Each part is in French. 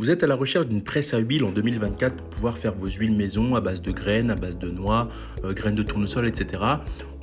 Vous êtes à la recherche d'une presse à huile en 2024 pour pouvoir faire vos huiles maison à base de graines, à base de noix, graines de tournesol, etc.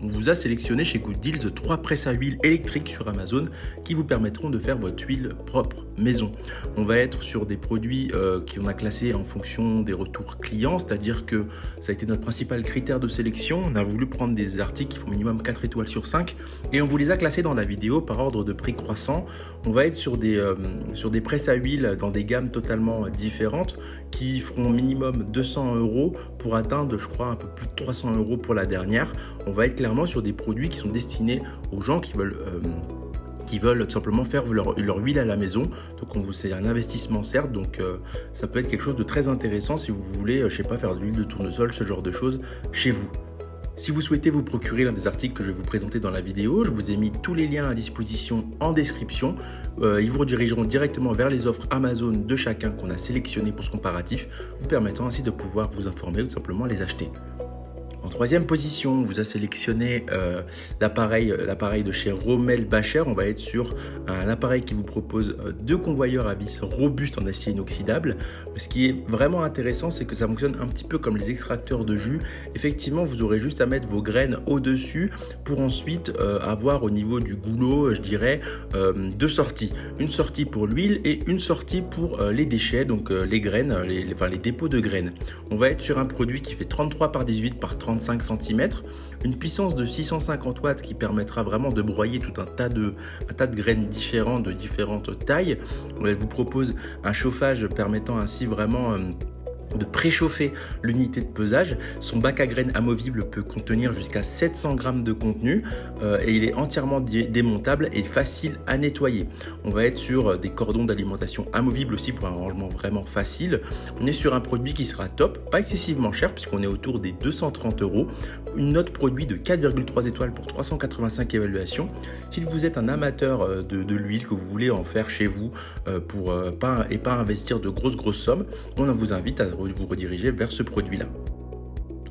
On vous a sélectionné chez Good Deals 3 presses à huile électriques sur Amazon qui vous permettront de faire votre huile propre maison. On va être sur des produits qu'on a classés en fonction des retours clients, c'est-à-dire que ça a été notre principal critère de sélection. On a voulu prendre des articles qui font minimum 4 étoiles sur 5 et on vous les a classés dans la vidéo par ordre de prix croissant. On va être sur des presses à huile dans des gammes totalement différentes qui feront minimum 200 € pour atteindre, je crois, un peu plus de 300 € pour la dernière. On va être clairement sur des produits qui sont destinés aux gens qui veulent tout simplement faire leur huile à la maison. Donc c'est un investissement certes, donc ça peut être quelque chose de très intéressant si vous voulez, je sais pas, faire de l'huile de tournesol, ce genre de choses chez vous. Si vous souhaitez vous procurer l'un des articles que je vais vous présenter dans la vidéo, je vous ai mis tous les liens à disposition en description. Ils vous redirigeront directement vers les offres Amazon de chacun qu'on a sélectionné pour ce comparatif, vous permettant ainsi de pouvoir vous informer ou tout simplement les acheter. En troisième position, on vous a sélectionné l'appareil de chez Rommel Bacher. On va être sur un appareil qui vous propose 2 convoyeurs à vis robustes en acier inoxydable. Ce qui est vraiment intéressant, c'est que ça fonctionne un petit peu comme les extracteurs de jus. Effectivement, vous aurez juste à mettre vos graines au-dessus pour ensuite avoir au niveau du goulot, je dirais, 2 sorties. Une sortie pour l'huile et une sortie pour les déchets, donc les graines, les dépôts de graines. On va être sur un produit qui fait 33 par 18 par 35 cm, une puissance de 650 watts qui permettra vraiment de broyer tout un tas de graines différentes de différentes tailles. Elle vous propose un chauffage permettant ainsi vraiment de préchauffer l'unité de pesage. Son bac à graines amovible peut contenir jusqu'à 700 g de contenu et il est entièrement démontable et facile à nettoyer. On va être sur des cordons d'alimentation amovibles aussi pour un rangement vraiment facile. On est sur un produit qui sera top, pas excessivement cher puisqu'on est autour des 230 €. Une note produit de 4,3 étoiles pour 385 évaluations. Si vous êtes un amateur de l'huile, que vous voulez en faire chez vous pour pas investir de grosses sommes, on vous invite à vous rediriger vers ce produit-là.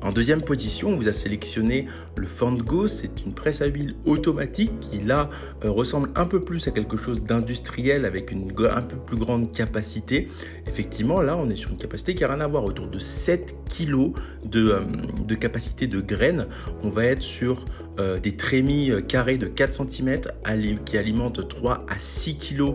En deuxième position, on vous a sélectionné le Fandgo. C'est une presse à huile automatique qui là ressemble un peu plus à quelque chose d'industriel avec un peu plus grande capacité. Effectivement, là, on est sur une capacité qui n'a rien à voir, autour de 7 kg de capacité de graines. On va être sur des trémies carrés de 4 cm qui alimentent 3 à 6 kg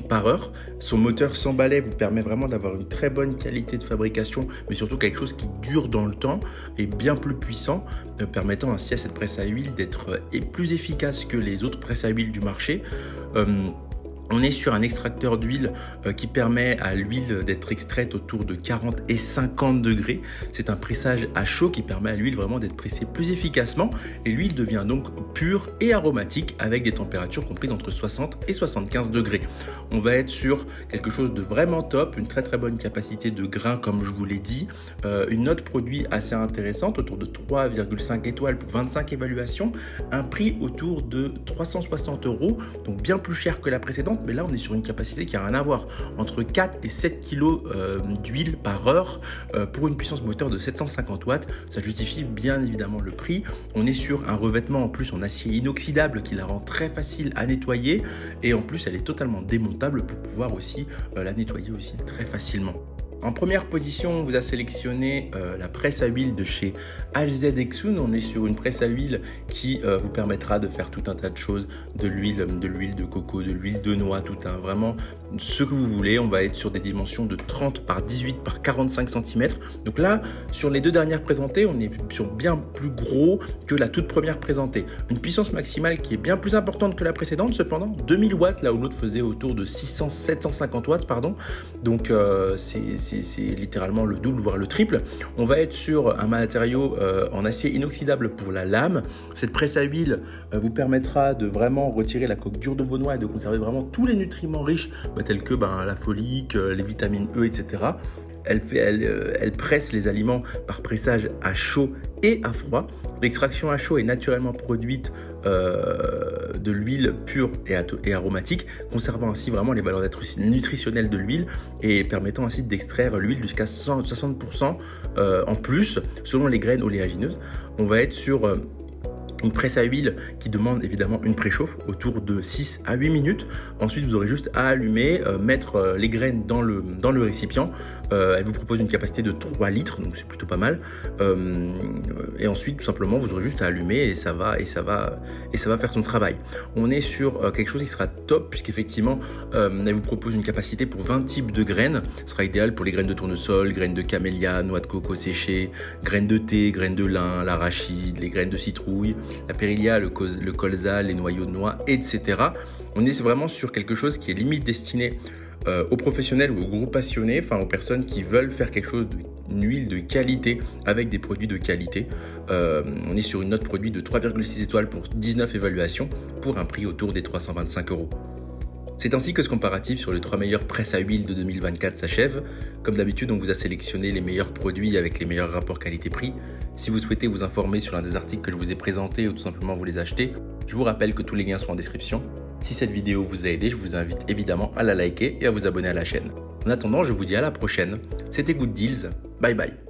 par heure. Son moteur sans balai vous permet vraiment d'avoir une très bonne qualité de fabrication, mais surtout quelque chose qui dure dans le temps et bien plus puissant, permettant ainsi à cette presse à huile d'être plus efficace que les autres presses à huile du marché. On est sur un extracteur d'huile qui permet à l'huile d'être extraite autour de 40 et 50 degrés. C'est un pressage à chaud qui permet à l'huile vraiment d'être pressée plus efficacement et l'huile devient donc pure et aromatique avec des températures comprises entre 60 et 75 degrés. On va être sur quelque chose de vraiment top, une très bonne capacité de grains comme je vous l'ai dit, une note produit assez intéressante autour de 3,5 étoiles pour 25 évaluations, un prix autour de 360 €, donc bien plus cher que la précédente. Mais là on est sur une capacité qui n'a rien à voir, entre 4 et 7 kg d'huile par heure pour une puissance moteur de 750 watts. Ça justifie bien évidemment le prix. On est sur un revêtement en plus en acier inoxydable qui la rend très facile à nettoyer et en plus elle est totalement démontable pour pouvoir aussi la nettoyer aussi très facilement. En première position, on vous a sélectionné la presse à huile de chez HZ Exoon. On est sur une presse à huile qui vous permettra de faire tout un tas de choses, de l'huile de coco, de l'huile de noix, vraiment ce que vous voulez. On va être sur des dimensions de 30 par 18 par 45 cm. Donc là, sur les 2 dernières présentées, on est sur bien plus gros que la toute première présentée. Une puissance maximale qui est bien plus importante que la précédente, cependant 2000 watts, là où l'autre faisait autour de 750 watts, pardon. Donc c'est littéralement le double, voire le triple. On va être sur un matériau en acier inoxydable pour la lame. Cette presse à huile vous permettra de vraiment retirer la coque dure de vos noix et de conserver vraiment tous les nutriments riches, tels que la folique, les vitamines E, etc. Elle presse les aliments par pressage à chaud et à froid. L'extraction à chaud est naturellement produite de l'huile pure et aromatique, conservant ainsi vraiment les valeurs nutritionnelles de l'huile et permettant ainsi d'extraire l'huile jusqu'à 60% en plus selon les graines oléagineuses. On va être sur Une presse à huile qui demande évidemment une préchauffe autour de 6 à 8 minutes. Ensuite, vous aurez juste à allumer, mettre les graines dans le récipient. Elle vous propose une capacité de 3 litres, donc c'est plutôt pas mal. Et ensuite, tout simplement, vous aurez juste à allumer et ça va faire son travail. On est sur quelque chose qui sera top puisqu'effectivement, elle vous propose une capacité pour 20 types de graines. Ce sera idéal pour les graines de tournesol, graines de camélia, noix de coco séchées, graines de thé, graines de lin, l'arachide, les graines de citrouille, la périlla, le colza, les noyaux de noix, etc. On est vraiment sur quelque chose qui est limite destiné aux professionnels ou aux gros passionnés, enfin aux personnes qui veulent faire quelque chose, une huile de qualité avec des produits de qualité. On est sur une note produit de 3,6 étoiles pour 19 évaluations pour un prix autour des 325 €. C'est ainsi que ce comparatif sur les 3 meilleures presses à huile de 2024 s'achève. Comme d'habitude, on vous a sélectionné les meilleurs produits avec les meilleurs rapports qualité-prix. Si vous souhaitez vous informer sur l'un des articles que je vous ai présentés ou tout simplement vous les acheter, je vous rappelle que tous les liens sont en description. Si cette vidéo vous a aidé, je vous invite évidemment à la liker et à vous abonner à la chaîne. En attendant, je vous dis à la prochaine. C'était Good Deals. Bye bye.